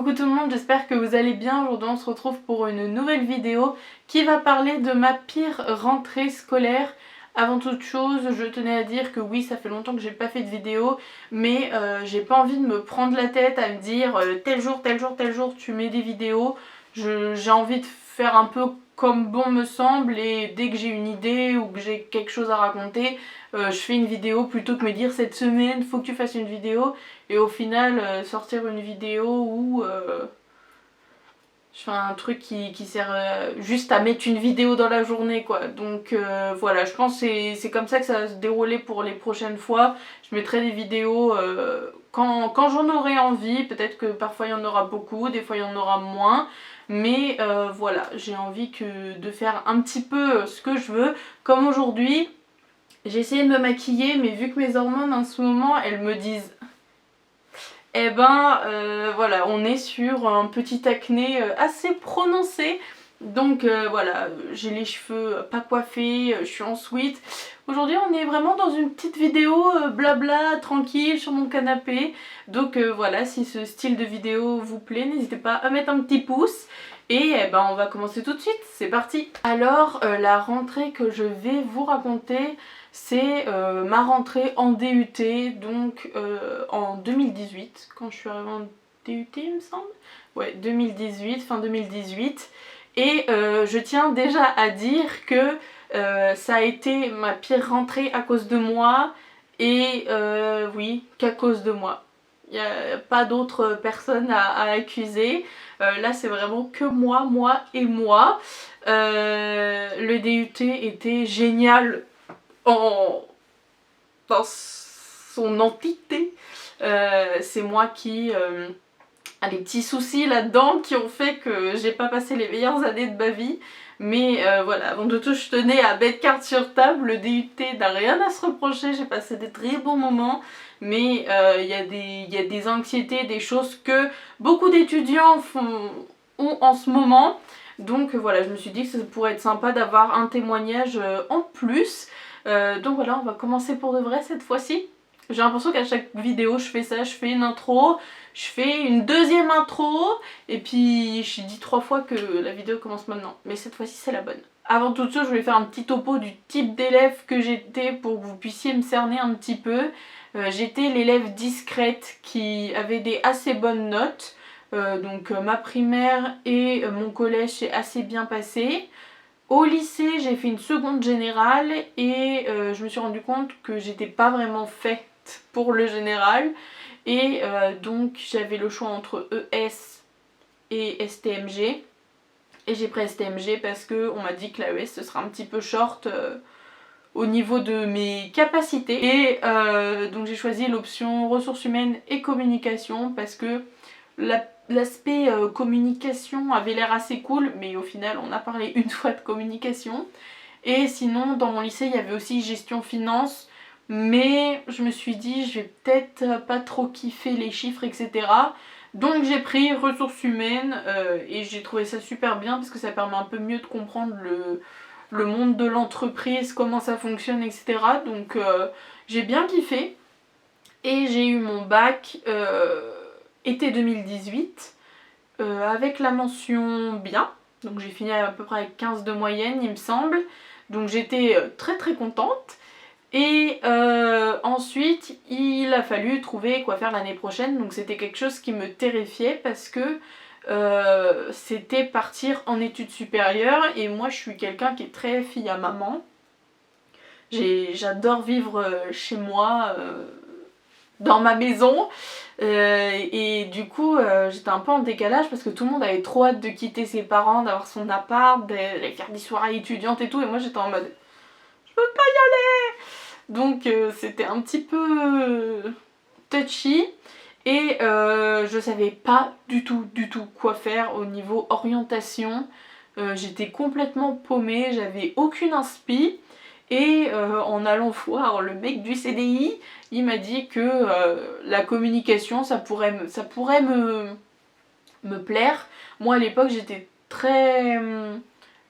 Coucou tout le monde, j'espère que vous allez bien. Aujourd'hui on se retrouve pour une nouvelle vidéo qui va parler de ma pire rentrée scolaire. Avant toute chose, je tenais à dire que oui, ça fait longtemps que j'ai pas fait de vidéo, mais j'ai pas envie de me prendre la tête à me dire tel jour, tel jour, tel jour tu mets des vidéos. J'ai envie de faire un peu comme bon me semble, et dès que j'ai une idée ou que j'ai quelque chose à raconter, je fais une vidéo plutôt que me dire cette semaine faut que tu fasses une vidéo, et au final sortir une vidéo où je fais un truc qui sert juste à mettre une vidéo dans la journée quoi. Donc voilà, je pense que c'est comme ça que ça va se dérouler pour les prochaines fois. Je mettrai des vidéos quand j'en aurai envie. Peut-être que parfois il y en aura beaucoup, des fois il y en aura moins. Mais voilà, j'ai envie de faire un petit peu ce que je veux. Comme aujourd'hui, j'ai essayé de me maquiller, mais vu que mes hormones en ce moment, elles me disent... Eh ben voilà, on est sur un petit acné assez prononcé. Donc voilà, j'ai les cheveux pas coiffés, je suis en sweat. Aujourd'hui on est vraiment dans une petite vidéo blabla, tranquille sur mon canapé. Donc voilà, si ce style de vidéo vous plaît, n'hésitez pas à mettre un petit pouce. Et eh ben, on va commencer tout de suite, c'est parti. Alors la rentrée que je vais vous raconter, c'est ma rentrée en DUT, donc en 2018, quand je suis arrivée en DUT il me semble. Ouais, 2018, fin 2018. Et je tiens déjà à dire que ça a été ma pire rentrée à cause de moi. Et oui, qu'à cause de moi. Il n'y a pas d'autres personnes à accuser. Là c'est vraiment que moi et moi. Le DUT était génial dans son entité. C'est moi qui a des petits soucis là-dedans qui ont fait que j'ai pas passé les meilleures années de ma vie. Mais voilà, avant de tout, je tenais à mettre carte sur table. Le DUT n'a rien à se reprocher, j'ai passé des très bons moments. Mais il y a des anxiétés, des choses que beaucoup d'étudiants ont en ce moment. Donc voilà, je me suis dit que ça pourrait être sympa d'avoir un témoignage en plus. Donc voilà, on va commencer pour de vrai cette fois-ci. J'ai l'impression qu'à chaque vidéo je fais ça, je fais une intro, je fais une deuxième intro, et puis j'ai dit 3 fois que la vidéo commence maintenant. Mais cette fois-ci c'est la bonne. Avant toute chose, je voulais faire un petit topo du type d'élève que j'étais pour que vous puissiez me cerner un petit peu. J'étais l'élève discrète qui avait des assez bonnes notes. Donc ma primaire et mon collège s'est assez bien passé. Au lycée, j'ai fait une seconde générale et je me suis rendu compte que j'étais pas vraiment faite pour le général. Et donc j'avais le choix entre ES et STMG. Et j'ai pris STMG parce qu'on m'a dit que la ES ce sera un petit peu short au niveau de mes capacités. Et donc j'ai choisi l'option ressources humaines et communication parce que l'aspect communication avait l'air assez cool, mais au final on a parlé une fois de communication. Et sinon dans mon lycée il y avait aussi gestion finance, mais je me suis dit je vais peut-être pas trop kiffer les chiffres etc. Donc j'ai pris ressources humaines et j'ai trouvé ça super bien parce que ça permet un peu mieux de comprendre le monde de l'entreprise, comment ça fonctionne etc. Donc j'ai bien kiffé. Et j'ai eu mon bac été 2018 avec la mention bien. Donc j'ai fini à peu près avec 15 de moyenne il me semble. Donc j'étais très très contente. Et ensuite il a fallu trouver quoi faire l'année prochaine. Donc c'était quelque chose qui me terrifiait parce que c'était partir en études supérieures. Et moi je suis quelqu'un qui est très fille à maman. J'adore vivre chez moi, dans ma maison, et du coup j'étais un peu en décalage parce que tout le monde avait trop hâte de quitter ses parents, d'avoir son appart, d'aller faire des soirées étudiantes et tout, et moi j'étais en mode je peux pas y aller. Donc c'était un petit peu touchy. Et je savais pas du tout quoi faire au niveau orientation. J'étais complètement paumée, j'avais aucune inspi. Et en allant voir le mec du CDI, il m'a dit que la communication ça pourrait me plaire. Moi à l'époque j'étais très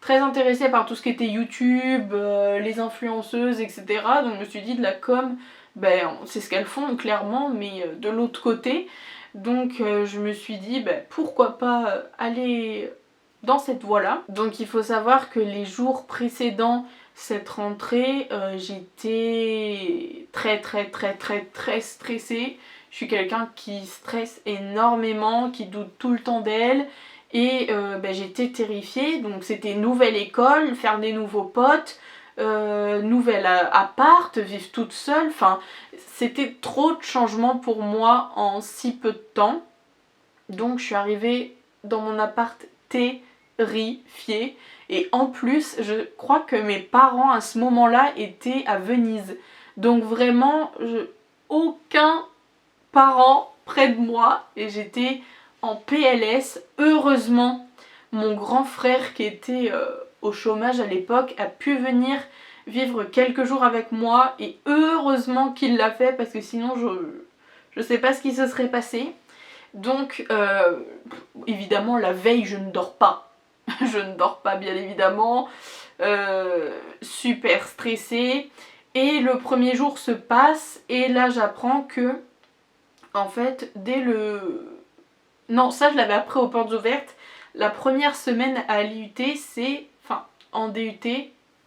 intéressée par tout ce qui était YouTube, les influenceuses etc. Donc je me suis dit de la com, ben c'est ce qu'elles font clairement, mais de l'autre côté. Donc je me suis dit pourquoi pas aller dans cette voie-là. Donc il faut savoir que les jours précédents cette rentrée, j'étais très stressée. Je suis quelqu'un qui stresse énormément, qui doute tout le temps d'elle. Et j'étais terrifiée, donc c'était nouvelle école, faire des nouveaux potes, nouvelle appart, vivre toute seule, enfin c'était trop de changements pour moi en si peu de temps. Donc je suis arrivée dans mon appart terrifiée. Et en plus, je crois que mes parents à ce moment-là étaient à Venise. Donc vraiment, aucun parent près de moi. Et j'étais en PLS. Heureusement, mon grand frère qui était au chômage à l'époque a pu venir vivre quelques jours avec moi. Et heureusement qu'il l'a fait parce que sinon je sais pas ce qui se serait passé. Donc évidemment la veille je ne dors pas. Je ne dors pas bien évidemment, super stressée. Et le premier jour se passe et là j'apprends que, en fait, dès le... Non, ça je l'avais appris aux portes ouvertes. La première semaine à l'IUT, c'est... Enfin, en DUT,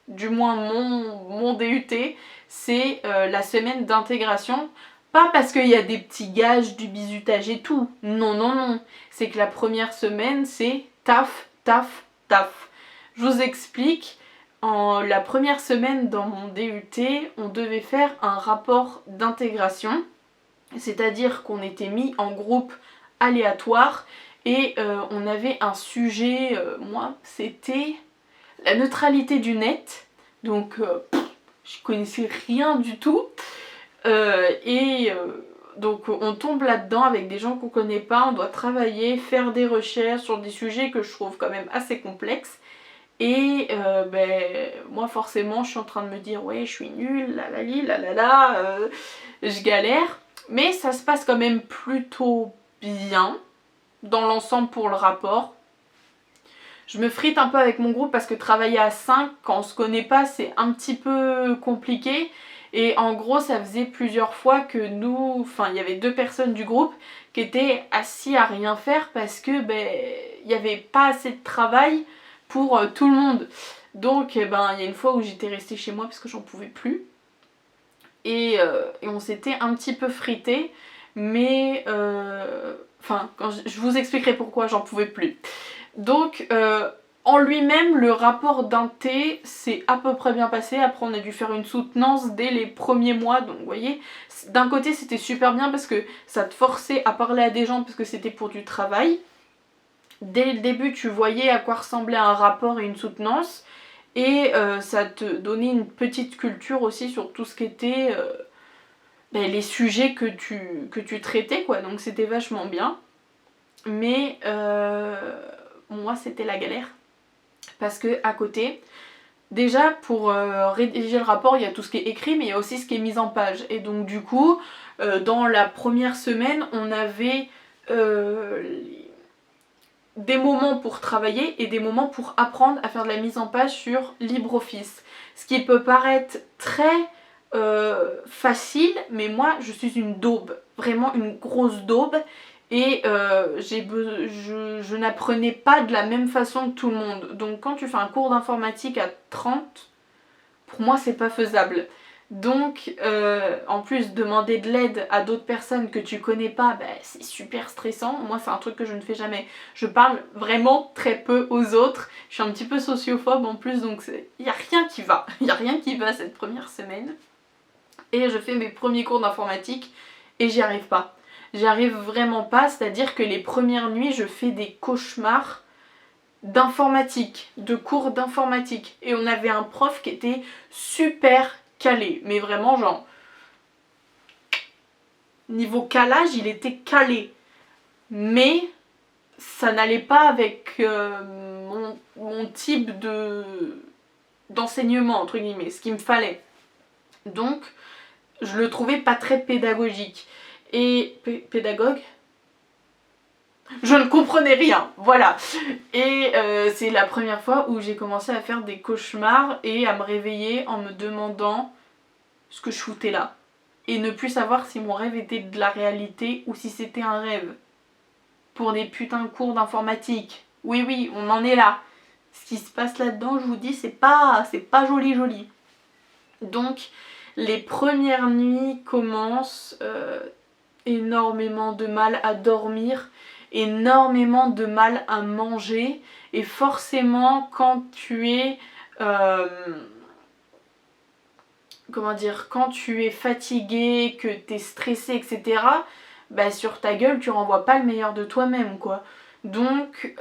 du moins mon DUT, c'est la semaine d'intégration. Pas parce qu'il y a des petits gages, du bizutage et tout. Non, non, non. C'est que la première semaine, c'est taf, taf, taf. Je vous explique. La première semaine dans mon DUT, on devait faire un rapport d'intégration. C'est-à-dire qu'on était mis en groupe aléatoire et on avait un sujet, moi, c'était la neutralité du net. Donc, je connaissais rien du tout. Donc on tombe là-dedans avec des gens qu'on connaît pas, on doit travailler, faire des recherches sur des sujets que je trouve quand même assez complexes. Et moi forcément je suis en train de me dire ouais je suis nulle, je galère. Mais ça se passe quand même plutôt bien dans l'ensemble pour le rapport. Je me frite un peu avec mon groupe parce que travailler à 5 quand on se connaît pas c'est un petit peu compliqué. Et en gros ça faisait plusieurs fois que nous, enfin il y avait 2 personnes du groupe qui étaient assis à rien faire parce que il n'y avait pas assez de travail pour tout le monde. Donc il y a une fois où j'étais restée chez moi parce que j'en pouvais plus. Et on s'était un petit peu frité. Mais quand je vous expliquerai pourquoi j'en pouvais plus. Donc en lui-même le rapport d'inté s'est à peu près bien passé. Après on a dû faire une soutenance dès les premiers mois. Donc vous voyez, d'un côté c'était super bien parce que ça te forçait à parler à des gens parce que c'était pour du travail. Dès le début tu voyais à quoi ressemblait un rapport et une soutenance. Et ça te donnait une petite culture aussi sur tout ce qui était les sujets que tu traitais quoi. Donc c'était vachement bien. Mais moi c'était la galère. Parce que à côté, déjà pour rédiger le rapport, il y a tout ce qui est écrit, mais il y a aussi ce qui est mis en page. Et donc du coup, dans la première semaine, on avait des moments pour travailler et des moments pour apprendre à faire de la mise en page sur LibreOffice. Ce qui peut paraître très facile, mais moi je suis une daube, vraiment une grosse daube. Et je n'apprenais pas de la même façon que tout le monde. Donc quand tu fais un cours d'informatique à 30, pour moi c'est pas faisable. Donc en plus demander de l'aide à d'autres personnes que tu connais pas, c'est super stressant. Moi c'est un truc que je ne fais jamais. Je parle vraiment très peu aux autres. Je suis un petit peu sociophobe en plus, donc il n'y a rien qui va. Il n'y a rien qui va cette première semaine. Et je fais mes premiers cours d'informatique et j'y arrive pas. J'y arrive vraiment pas, c'est-à-dire que les premières nuits, je fais des cauchemars d'informatique, de cours d'informatique. Et on avait un prof qui était super calé, mais vraiment genre... Niveau calage, il était calé. Mais ça n'allait pas avec mon type d'enseignement, entre guillemets, ce qu'il me fallait. Donc, je le trouvais pas très pédagogique. Et pédagogue, je ne comprenais rien, voilà. Et c'est la première fois où j'ai commencé à faire des cauchemars et à me réveiller en me demandant ce que je foutais là. et ne plus savoir si mon rêve était de la réalité ou si c'était un rêve. Pour des putains de cours d'informatique. Oui, oui, on en est là. Ce qui se passe là-dedans, je vous dis, c'est pas joli joli. Donc, les premières nuits commencent, énormément de mal à dormir, énormément de mal à manger, et forcément quand tu es quand tu es fatigué, que tu es stressé, etc., bah sur ta gueule tu renvoies pas le meilleur de toi-même quoi. Donc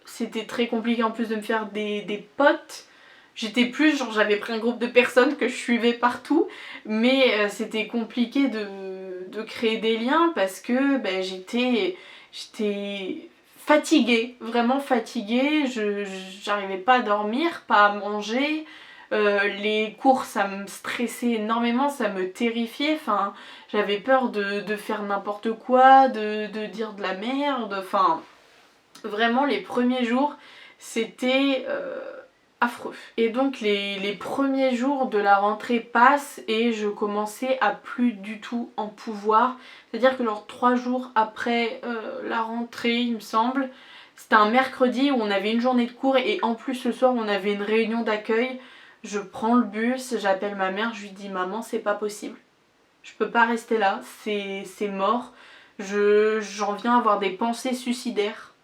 c'était très compliqué en plus de me faire des potes. J'étais plus genre j'avais pris un groupe de personnes que je suivais partout, mais c'était compliqué de créer des liens parce que bah, j'étais fatiguée, vraiment fatiguée, j'arrivais pas à dormir, pas à manger. Les cours ça me stressait énormément, ça me terrifiait, enfin j'avais peur de faire n'importe quoi, de dire de la merde, enfin vraiment les premiers jours c'était affreux. Et donc les premiers jours de la rentrée passent et je commençais à plus du tout en pouvoir, c'est à dire que genre 3 jours après la rentrée il me semble, c'était un mercredi où on avait une journée de cours et en plus le soir on avait une réunion d'accueil. Je prends le bus, j'appelle ma mère, je lui dis maman c'est pas possible, je peux pas rester là, c'est mort, j'en viens à avoir des pensées suicidaires,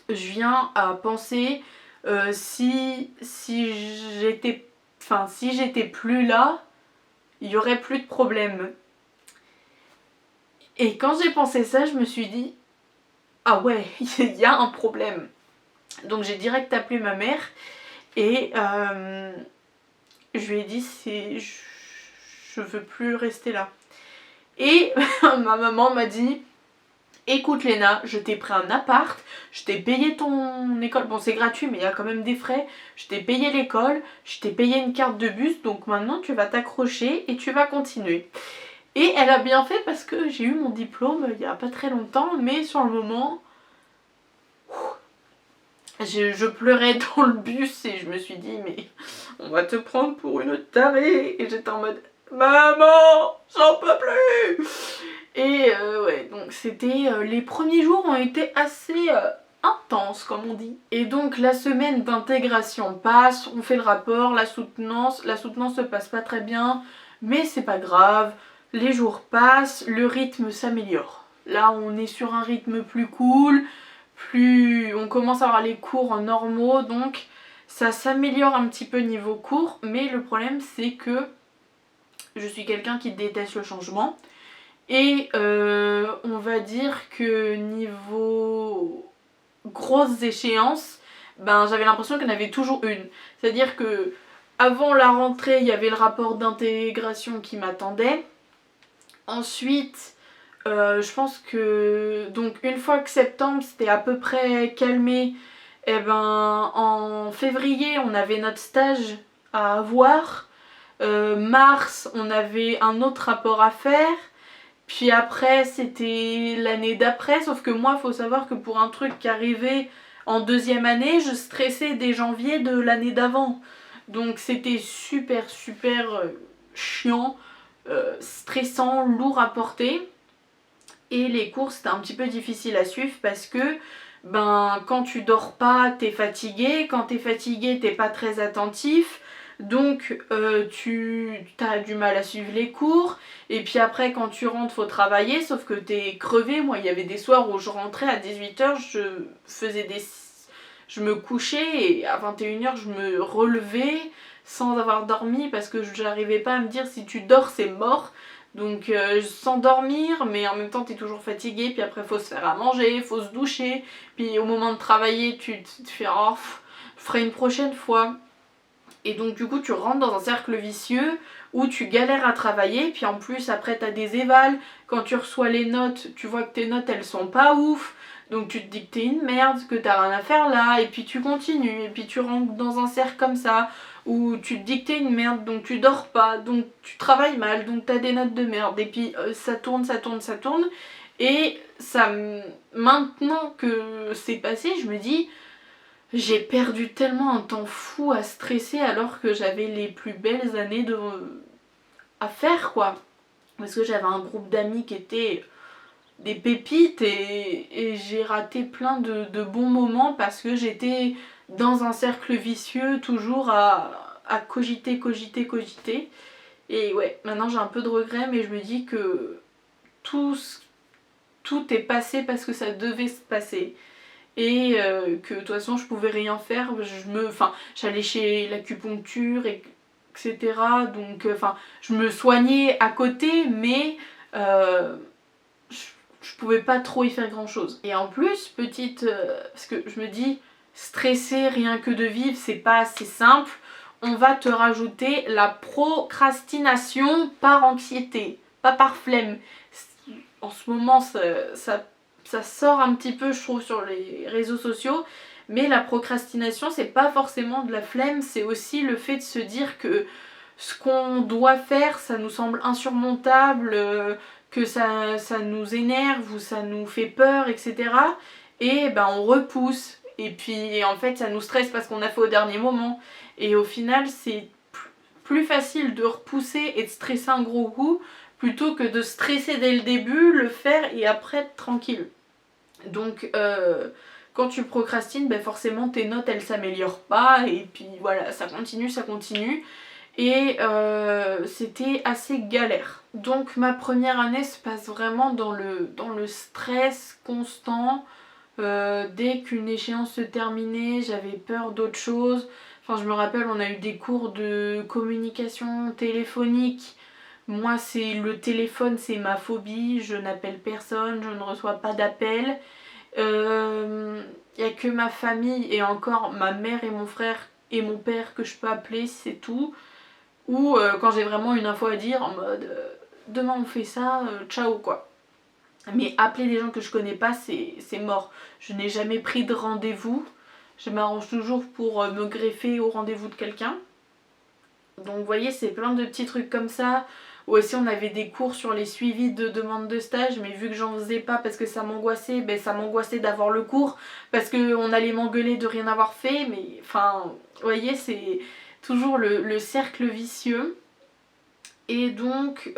je viens à penser si j'étais plus là, il y aurait plus de problème. Et quand j'ai pensé ça, je me suis dit ah ouais, il y a un problème. Donc j'ai direct appelé ma mère et je lui ai dit je veux plus rester là. Et ma maman m'a dit écoute Léna, je t'ai pris un appart, je t'ai payé ton école, bon c'est gratuit mais il y a quand même des frais, je t'ai payé l'école, je t'ai payé une carte de bus, donc maintenant tu vas t'accrocher et tu vas continuer. Et elle a bien fait parce que j'ai eu mon diplôme il y a pas très longtemps, mais sur le moment je pleurais dans le bus et je me suis dit mais on va te prendre pour une tarée, et j'étais en mode maman j'en peux plus. Et ouais donc c'était les premiers jours ont été assez intenses comme on dit. Et donc la semaine d'intégration passe, on fait le rapport, la soutenance se passe pas très bien mais c'est pas grave, les jours passent, le rythme s'améliore. Là on est sur un rythme plus cool, plus on commence à avoir les cours normaux, donc ça s'améliore un petit peu niveau cours, mais le problème c'est que je suis quelqu'un qui déteste le changement et on va dire que niveau grosses échéances, ben j'avais l'impression qu'il y en avait toujours une, c'est à dire que avant la rentrée il y avait le rapport d'intégration qui m'attendait, ensuite je pense que donc une fois que septembre c'était à peu près calmé, et ben en février on avait notre stage à avoir, mars on avait un autre rapport à faire, puis après c'était l'année d'après, sauf que moi faut savoir que pour un truc qui arrivait en deuxième année je stressais dès janvier de l'année d'avant, donc c'était super chiant, stressant, lourd à porter. Et les cours c'était un petit peu difficile à suivre parce que ben quand tu dors pas t'es fatigué, quand t'es fatigué t'es pas très attentif, donc tu as du mal à suivre les cours, et puis après quand tu rentres faut travailler, sauf que t'es crevé. Moi il y avait des soirs où je rentrais à 18h, je me couchais et à 21h je me relevais sans avoir dormi parce que j'arrivais pas à me dire si tu dors c'est mort. Donc sans dormir, mais en même temps t'es toujours fatigué, puis après faut se faire à manger, faut se doucher, puis au moment de travailler tu te fais oh, je ferai une prochaine fois. Et donc du coup tu rentres dans un cercle vicieux où tu galères à travailler, puis en plus après t'as des évals, quand tu reçois les notes, tu vois que tes notes elles sont pas ouf, donc tu te dis que t'es une merde, que t'as rien à faire là, et puis tu continues, et puis tu rentres dans un cercle comme ça, où tu te dis que t'es une merde, donc tu dors pas, donc tu travailles mal, donc t'as des notes de merde, et puis ça tourne, et ça, maintenant que c'est passé, je me dis j'ai perdu tellement un temps fou à stresser alors que j'avais les plus belles années à faire quoi. Parce que j'avais un groupe d'amis qui étaient des pépites et j'ai raté plein de bons moments parce que j'étais dans un cercle vicieux toujours à cogiter. Et ouais, maintenant j'ai un peu de regret mais je me dis que tout est passé parce que ça devait se passer. Et que de toute façon je pouvais rien faire, j'allais chez l'acupuncture, etc. Donc je me soignais à côté mais je pouvais pas trop y faire grand chose. Et en plus, parce que je me dis, stresser rien que de vivre, c'est pas assez simple, on va te rajouter la procrastination par anxiété, pas par flemme. En ce moment, ça sort un petit peu, je trouve, sur les réseaux sociaux, mais la procrastination, c'est pas forcément de la flemme, c'est aussi le fait de se dire que ce qu'on doit faire, ça nous semble insurmontable, que ça nous énerve ou ça nous fait peur, etc. Et ben on repousse. Et puis en fait ça nous stresse parce qu'on a fait au dernier moment. Et au final c'est plus facile de repousser et de stresser un gros coup plutôt que de stresser dès le début, le faire et après être tranquille. Donc quand tu procrastines, ben forcément tes notes elles s'améliorent pas et puis voilà, ça continue. Et c'était assez galère. Donc ma première année se passe vraiment dans le stress constant. Dès qu'une échéance se terminait, j'avais peur d'autre chose. Enfin, je me rappelle, on a eu des cours de communication téléphonique. Moi, le téléphone, c'est ma phobie. Je n'appelle personne, je ne reçois pas d'appel. Il n'y a que ma famille et encore ma mère et mon frère et mon père que je peux appeler, c'est tout. Ou quand j'ai vraiment une info à dire en mode demain on fait ça, ciao quoi. Mais appeler des gens que je connais pas, c'est mort. Je n'ai jamais pris de rendez-vous. Je m'arrange toujours pour me greffer au rendez-vous de quelqu'un. Donc vous voyez, c'est plein de petits trucs comme ça. Ou aussi on avait des cours sur les suivis de demande de stage, mais vu que j'en faisais pas parce que ça m'angoissait, ça m'angoissait d'avoir le cours, parce qu'on allait m'engueuler de rien avoir fait, mais enfin, vous voyez, c'est toujours le cercle vicieux. Et donc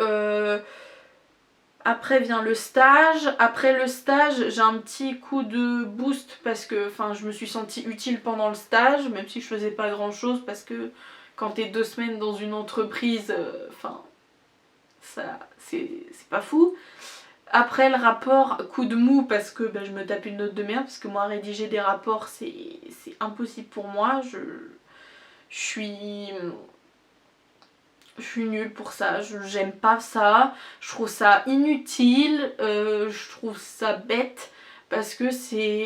après vient le stage. Après le stage, j'ai un petit coup de boost parce que je me suis sentie utile pendant le stage, même si je faisais pas grand chose parce que quand t'es 2 semaines dans une entreprise, ça c'est pas fou. Après le rapport, coup de mou parce que je me tape une note de merde parce que moi rédiger des rapports c'est impossible pour moi. Je suis nulle pour ça, j'aime pas ça, je trouve ça inutile, je trouve ça bête parce que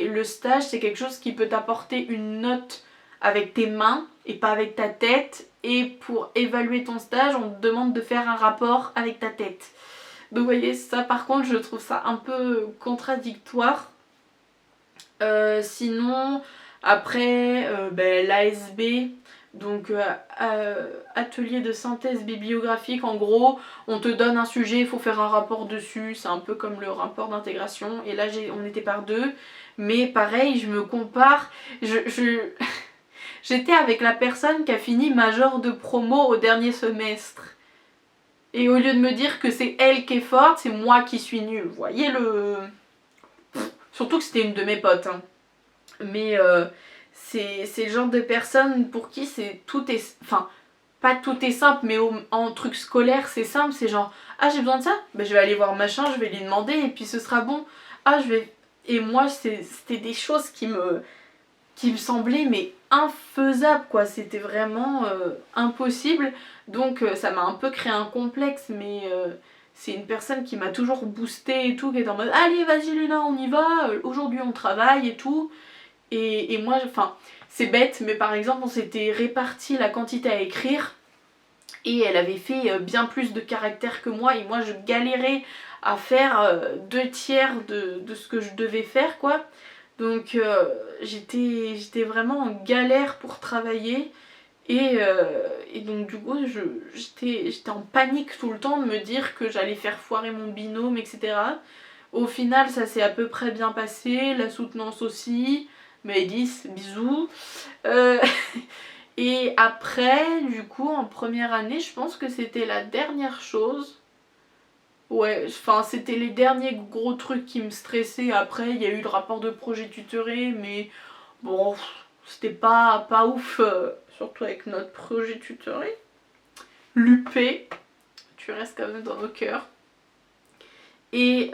le stage c'est quelque chose qui peut t'apporter une note avec tes mains et pas avec ta tête, et pour évaluer ton stage on te demande de faire un rapport avec ta tête. Donc vous voyez, ça par contre je trouve ça un peu contradictoire. Sinon après l'ASB, donc atelier de synthèse bibliographique, en gros on te donne un sujet, il faut faire un rapport dessus, c'est un peu comme le rapport d'intégration, et là on était par deux, mais pareil je me compare, j'étais avec la personne qui a fini major de promo au dernier semestre. Et au lieu de me dire que c'est elle qui est forte, c'est moi qui suis nulle. Vous voyez le... Surtout que c'était une de mes potes. Hein. Mais c'est le genre de personne pour qui tout est... Enfin, pas tout est simple, mais en truc scolaire, c'est simple. C'est genre, ah j'ai besoin de ça, je vais aller voir machin, je vais lui demander et puis ce sera bon. Ah je vais... Et moi, c'était des choses qui me semblaient mais infaisables quoi. C'était vraiment impossible. Donc ça m'a un peu créé un complexe, mais c'est une personne qui m'a toujours boosté et tout, qui est en mode allez vas-y Luna on y va, aujourd'hui on travaille et tout. Et moi, c'est bête, mais par exemple on s'était réparti la quantité à écrire et elle avait fait bien plus de caractères que moi, et moi je galérais à faire 2/3 de ce que je devais faire quoi. Donc j'étais vraiment en galère pour travailler. Et donc du coup j'étais en panique tout le temps de me dire que j'allais faire foirer mon binôme, etc. Au final ça s'est à peu près bien passé, la soutenance aussi, Maëlys, bisous. Et après, du coup, en première année, je pense que c'était la dernière chose. Ouais, enfin, c'était les derniers gros trucs qui me stressaient. Après, il y a eu le rapport de projet tutoré, mais bon, c'était pas ouf, surtout avec notre projet tutoré. L'UP, tu restes quand même dans nos cœurs. Et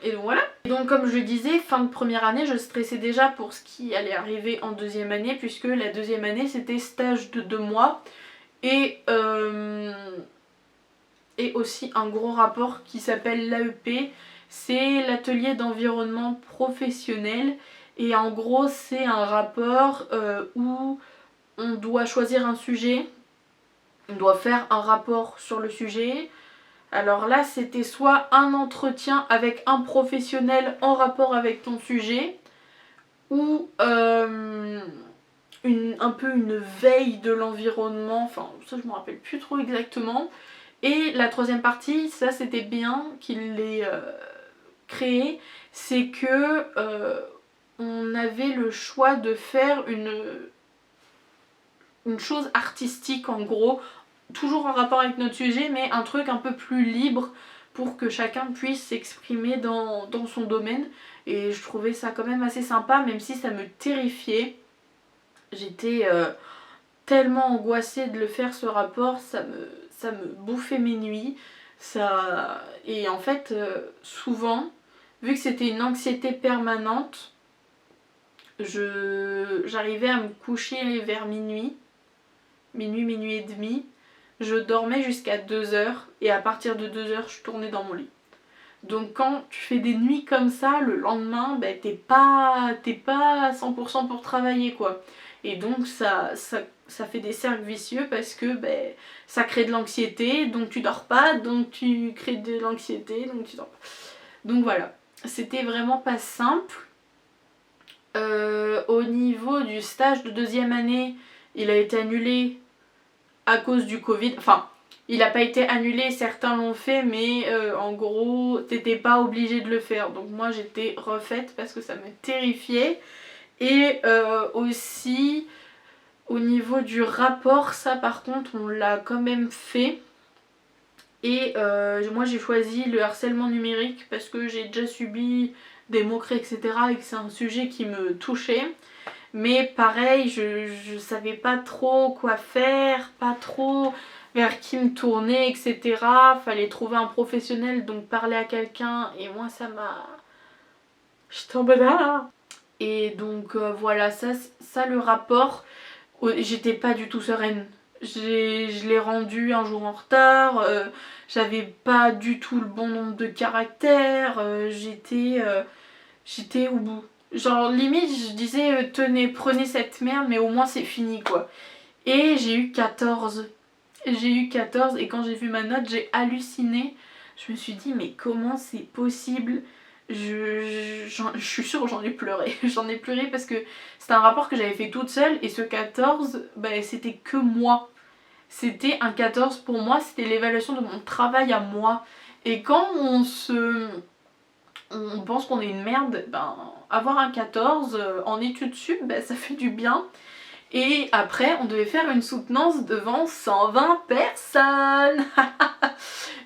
donc voilà. Et donc comme je le disais, fin de première année, je stressais déjà pour ce qui allait arriver en deuxième année, puisque la deuxième année c'était stage de 2 mois et aussi un gros rapport qui s'appelle l'AEP, c'est l'atelier d'environnement professionnel. Et en gros c'est un rapport où on doit choisir un sujet, on doit faire un rapport sur le sujet. Alors là, c'était soit un entretien avec un professionnel en rapport avec ton sujet, ou un peu une veille de l'environnement, enfin ça je me rappelle plus trop exactement. Et la troisième partie, ça c'était bien qu'il l'ait créé, c'est que on avait le choix de faire une chose artistique en gros, toujours en rapport avec notre sujet, mais un truc un peu plus libre pour que chacun puisse s'exprimer dans son domaine. Et je trouvais ça quand même assez sympa, même si ça me terrifiait. J'étais tellement angoissée de le faire, ce rapport, ça me bouffait mes nuits. Et en fait, souvent, vu que c'était une anxiété permanente, j'arrivais à me coucher vers minuit et demi. Je dormais jusqu'à 2h et à partir de 2h, je tournais dans mon lit. Donc quand tu fais des nuits comme ça, le lendemain, ben, t'es pas à 100% pour travailler quoi. Et donc ça fait des cercles vicieux parce que ben, ça crée de l'anxiété, donc tu dors pas, donc tu crées de l'anxiété, donc tu dors pas. Donc voilà, c'était vraiment pas simple. Au niveau du stage de deuxième année, il a été annulé à cause du Covid. Enfin, il n'a pas été annulé, certains l'ont fait, mais en gros, t'étais pas obligé de le faire. Donc moi, j'étais refaite parce que ça me terrifiait. Et aussi, au niveau du rapport, ça par contre, on l'a quand même fait. Et moi, j'ai choisi le harcèlement numérique parce que j'ai déjà subi des moqueries, etc. et que c'est un sujet qui me touchait. Mais pareil, je savais pas trop quoi faire, pas trop vers qui me tourner, etc. Fallait trouver un professionnel, donc parler à quelqu'un. Et moi, ça m'a... J'étais en mode ah. Et donc voilà, ça le rapport, j'étais pas du tout sereine. Je l'ai rendu un jour en retard, j'avais pas du tout le bon nombre de caractères, j'étais au bout. Genre limite je disais tenez prenez cette merde mais au moins c'est fini quoi. Et j'ai eu 14. J'ai eu 14 et quand j'ai vu ma note j'ai halluciné. Je me suis dit mais comment c'est possible. Je suis sûre que j'en ai pleuré. J'en ai pleuré parce que c'était un rapport que j'avais fait toute seule et ce 14 bah, c'était que moi. C'était un 14 pour moi, c'était l'évaluation de mon travail à moi. Et quand on pense qu'on est une merde, ben, avoir un 14 en études sup, ben, ça fait du bien. Et après, on devait faire une soutenance devant 120 personnes.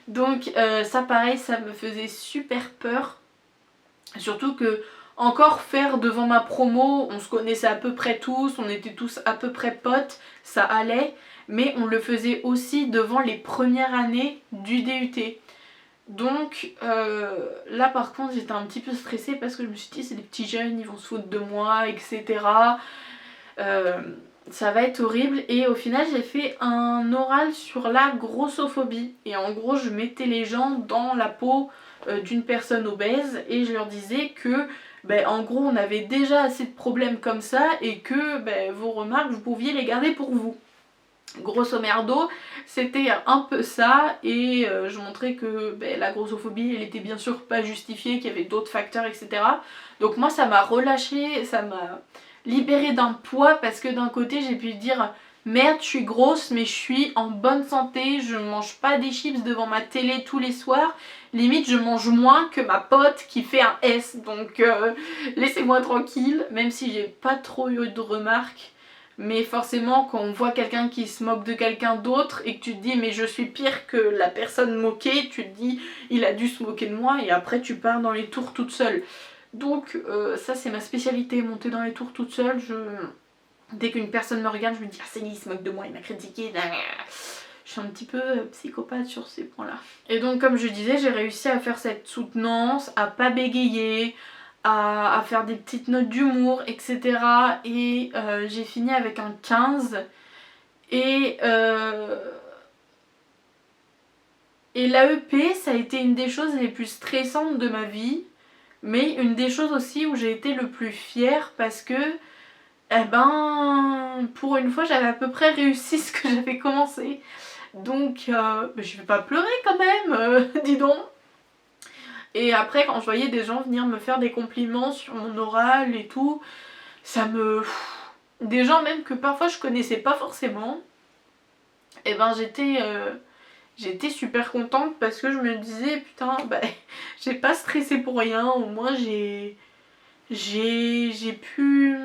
Donc ça pareil, ça me faisait super peur. Surtout que encore faire devant ma promo, on se connaissait à peu près tous, on était tous à peu près potes, ça allait. Mais on le faisait aussi devant les premières années du DUT. Donc là par contre j'étais un petit peu stressée parce que je me suis dit c'est des petits jeunes, ils vont se foutre de moi, etc. Ça va être horrible. Et au final j'ai fait un oral sur la grossophobie. Et en gros je mettais les gens dans la peau d'une personne obèse et je leur disais que en gros on avait déjà assez de problèmes comme ça et que vos remarques vous pouviez les garder pour vous. Grosso merdo, c'était un peu ça et je montrais que la grossophobie elle était bien sûr pas justifiée, qu'il y avait d'autres facteurs, etc. Donc moi ça m'a relâché, ça m'a libérée d'un poids parce que d'un côté j'ai pu dire merde je suis grosse mais je suis en bonne santé, je mange pas des chips devant ma télé tous les soirs, limite je mange moins que ma pote qui fait un S, donc laissez-moi tranquille, même si j'ai pas trop eu de remarques. mais forcément quand on voit quelqu'un qui se moque de quelqu'un d'autre et que tu te dis mais je suis pire que la personne moquée, tu te dis il a dû se moquer de moi et après tu pars dans les tours toute seule. Donc ça c'est ma spécialité, monter dans les tours toute seule. Dès qu'une personne me regarde, je me dis ah c'est lui, il se moque de moi, il m'a critiqué. Je suis un petit peu psychopathe sur ces points-là. Et donc comme je disais, j'ai réussi à faire cette soutenance, à pas bégayer, à faire des petites notes d'humour, etc. Et j'ai fini avec un 15. Et l'AEP, ça a été une des choses les plus stressantes de ma vie, mais une des choses aussi où j'ai été le plus fière parce que, eh ben, pour une fois, j'avais à peu près réussi ce que j'avais commencé. Donc, je vais pas pleurer quand même, dis donc. Et après, quand je voyais des gens venir me faire des compliments sur mon oral et tout, ça me... Des gens même que parfois je connaissais pas forcément, et ben j'étais super contente parce que je me disais putain, bah, j'ai pas stressé pour rien, au moins j'ai pu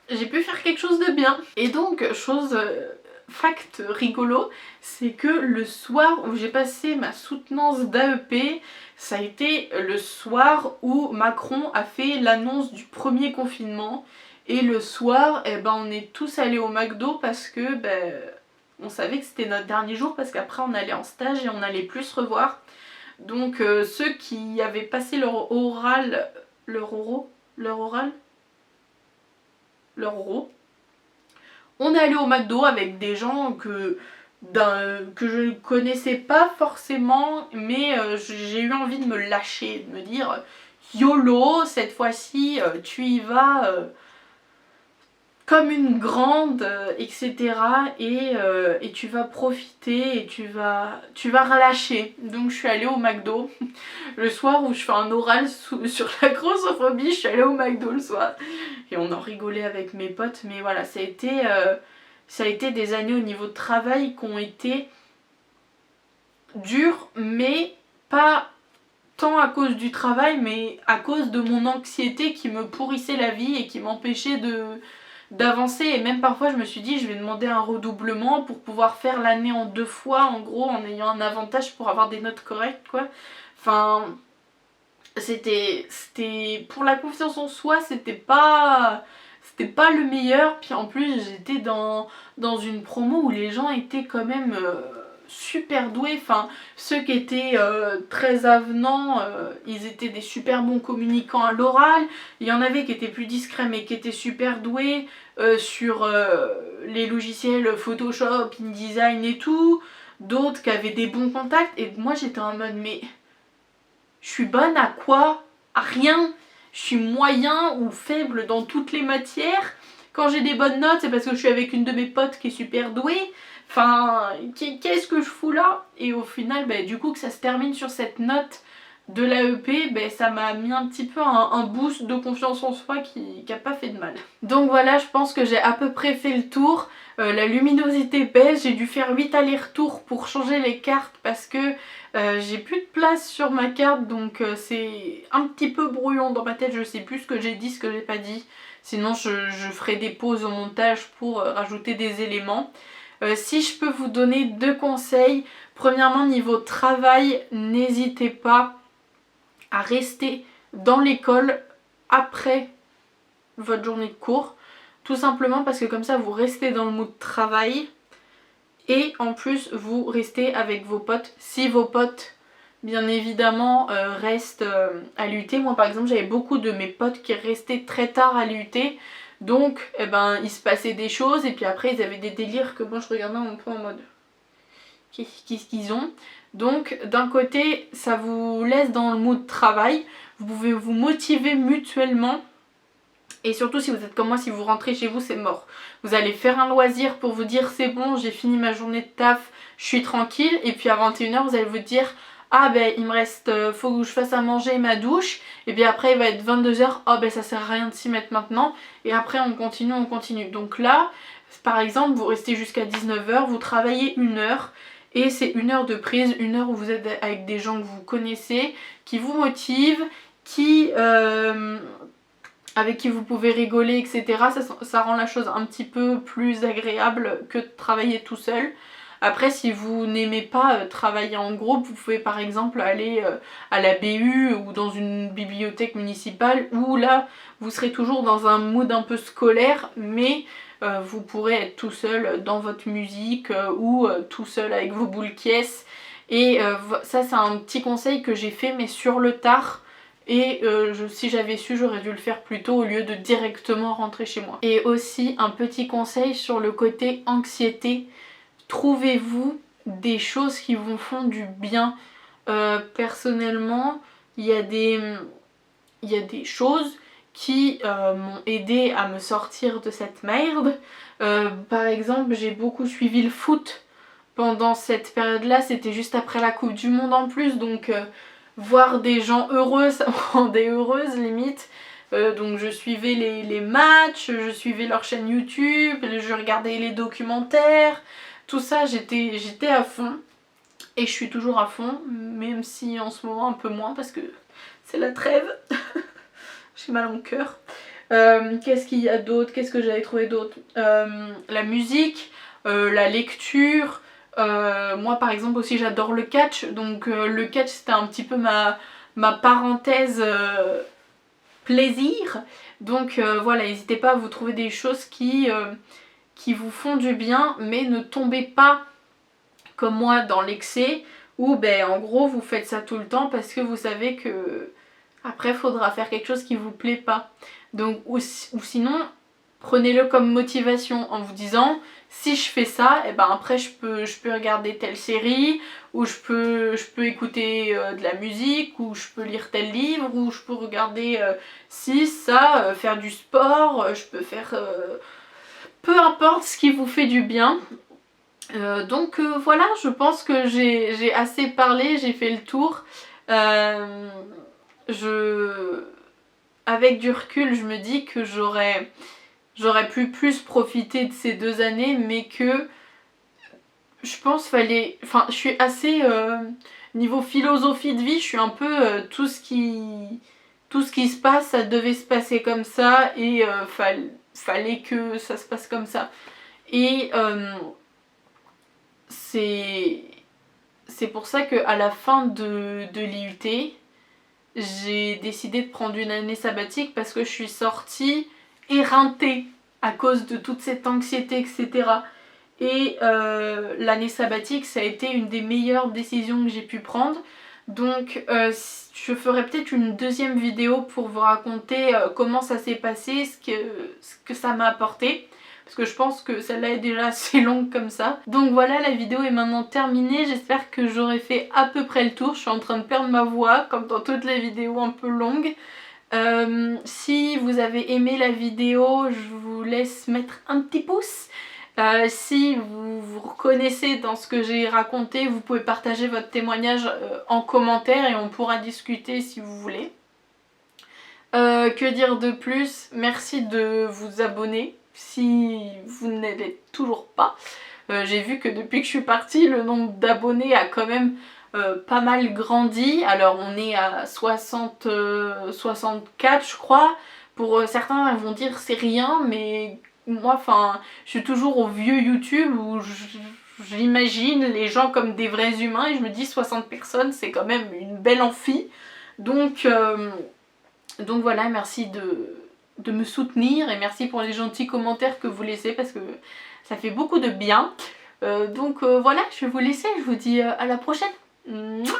faire quelque chose de bien. Et donc, fact rigolo, c'est que le soir où j'ai passé ma soutenance d'AEP, ça a été le soir où Macron a fait l'annonce du premier confinement. Et le soir, eh ben, on est tous allés au McDo parce que on savait que c'était notre dernier jour parce qu'après on allait en stage et on allait plus se revoir. Donc ceux qui avaient passé leur oral, on est allé au McDo avec des gens que je ne connaissais pas forcément, mais j'ai eu envie de me lâcher, de me dire YOLO, cette fois-ci tu y vas comme une grande, etc. Et tu vas profiter et tu vas relâcher. Donc je suis allée au McDo le soir où je fais un oral sur la grossophobie, je suis allée au McDo le soir. Et on en rigolait avec mes potes, mais voilà, ça a été des années au niveau de travail qui ont été dures, mais pas tant à cause du travail, mais à cause de mon anxiété qui me pourrissait la vie et qui m'empêchait d'avancer. Et même parfois je me suis dit je vais demander un redoublement pour pouvoir faire l'année en 2 fois, en gros, en ayant un avantage pour avoir des notes correctes, quoi. Enfin, c'était pour la confiance en soi, c'était pas le meilleur. Puis en plus j'étais dans une promo où les gens étaient quand même super doués. Enfin, ceux qui étaient très avenants, ils étaient des super bons communicants à l'oral. Il y en avait qui étaient plus discrets mais qui étaient super doués sur les logiciels Photoshop, InDesign et tout. D'autres qui avaient des bons contacts. Et moi j'étais en mode mais je suis bonne à quoi? À rien. Je suis moyen ou faible dans toutes les matières. Quand j'ai des bonnes notes, c'est parce que je suis avec une de mes potes qui est super douée. Enfin, qu'est-ce que je fous là? Et au final, du coup, que ça se termine sur cette note de l'AEP, ça m'a mis un petit peu un boost de confiance en soi qui a pas fait de mal. Donc voilà, je pense que j'ai à peu près fait le tour. La luminosité baisse, j'ai dû faire 8 allers-retours pour changer les cartes parce que j'ai plus de place sur ma carte, donc c'est un petit peu brouillon dans ma tête, je sais plus ce que j'ai dit, ce que j'ai pas dit. Sinon je ferai des pauses au montage pour rajouter des éléments. Si je peux vous donner 2 conseils, premièrement niveau travail, n'hésitez pas à rester dans l'école après votre journée de cours, tout simplement parce que comme ça vous restez dans le mood travail et en plus vous restez avec vos potes. Si vos potes bien évidemment restent à l'UT, moi par exemple j'avais beaucoup de mes potes qui restaient très tard à l'UT, donc il se passait des choses et puis après ils avaient des délires que moi je regardais un peu en mode qu'est-ce qu'ils ont. Donc d'un côté ça vous laisse dans le mood travail, vous pouvez vous motiver mutuellement. Et surtout si vous êtes comme moi, si vous rentrez chez vous, c'est mort. Vous allez faire un loisir pour vous dire c'est bon, j'ai fini ma journée de taf, je suis tranquille. Et puis à 21h, vous allez vous dire ah il me reste, faut que je fasse à manger et ma douche. Et puis après il va être 22h, ça sert à rien de s'y mettre maintenant. Et après on continue. Donc là, par exemple, vous restez jusqu'à 19h, vous travaillez 1 heure. Et c'est 1 heure de prise, 1 heure où vous êtes avec des gens que vous connaissez, qui vous motivent, qui avec qui vous pouvez rigoler, etc. Ça rend la chose un petit peu plus agréable que de travailler tout seul. Après, si vous n'aimez pas travailler en groupe, vous pouvez par exemple aller à la BU ou dans une bibliothèque municipale où là, vous serez toujours dans un mood un peu scolaire, mais vous pourrez être tout seul dans votre musique ou tout seul avec vos boules caisses. Et ça, c'est un petit conseil que j'ai fait, mais sur le tard. Et si j'avais su, j'aurais dû le faire plus tôt au lieu de directement rentrer chez moi. Et aussi, un petit conseil sur le côté anxiété. Trouvez-vous des choses qui vous font du bien. Personnellement, il y a des choses qui m'ont aidé à me sortir de cette merde. Par exemple, j'ai beaucoup suivi le foot pendant cette période-là. C'était juste après la Coupe du Monde en plus, donc voir des gens heureux, ça me rendait heureuse limite. Donc je suivais les matchs, je suivais leur chaîne YouTube, je regardais les documentaires, tout ça, j'étais à fond. Et je suis toujours à fond, même si en ce moment un peu moins parce que c'est la trêve. J'ai mal au cœur. Qu'est-ce qu'il y a d'autre? Qu'est-ce que j'avais trouvé d'autre? La musique, la lecture. Moi par exemple aussi j'adore le catch. Donc le catch c'était un petit peu ma parenthèse plaisir. Donc voilà, n'hésitez pas à vous trouver des choses qui vous font du bien, mais ne tombez pas comme moi dans l'excès où en gros vous faites ça tout le temps parce que vous savez que après faudra faire quelque chose qui vous plaît pas. Donc ou sinon prenez-le comme motivation en vous disant si je fais ça, et après je peux regarder telle série, ou je peux écouter de la musique, ou je peux lire tel livre, ou je peux regarder ça, faire du sport, je peux faire peu importe ce qui vous fait du bien. Donc voilà, je pense que j'ai assez parlé, j'ai fait le tour. Avec du recul, je me dis que j'aurais pu plus profiter de ces 2 années, mais que je pense je suis assez niveau philosophie de vie, je suis un peu tout ce qui se passe, ça devait se passer comme ça et fallait que ça se passe comme ça. Et c'est pour ça qu'à la fin de l'IUT, j'ai décidé de prendre une année sabbatique parce que je suis sortie éreintée à cause de toute cette anxiété, etc. Et l'année sabbatique, ça a été une des meilleures décisions que j'ai pu prendre. Donc je ferai peut-être une deuxième vidéo pour vous raconter comment ça s'est passé, ce que ça m'a apporté. Parce que je pense que celle-là est déjà assez longue comme ça. Donc voilà, la vidéo est maintenant terminée. J'espère que j'aurai fait à peu près le tour. Je suis en train de perdre ma voix, comme dans toutes les vidéos un peu longues. Si vous avez aimé la vidéo, je vous laisse mettre un petit pouce. Si vous vous reconnaissez dans ce que j'ai raconté, vous pouvez partager votre témoignage en commentaire et on pourra discuter si vous voulez. Que dire de plus? Merci de vous abonner si vous ne l'êtes toujours pas. J'ai vu que depuis que je suis partie, le nombre d'abonnés a quand même pas mal grandi. Alors on est à 64 je crois. Pour certains ils vont dire c'est rien, mais moi je suis toujours au vieux YouTube où j'imagine les gens comme des vrais humains et je me dis 60 personnes c'est quand même une belle amphi. Donc voilà, merci de me soutenir et merci pour les gentils commentaires que vous laissez parce que ça fait beaucoup de bien. Donc voilà, je vais vous laisser, je vous dis à la prochaine. Mouah.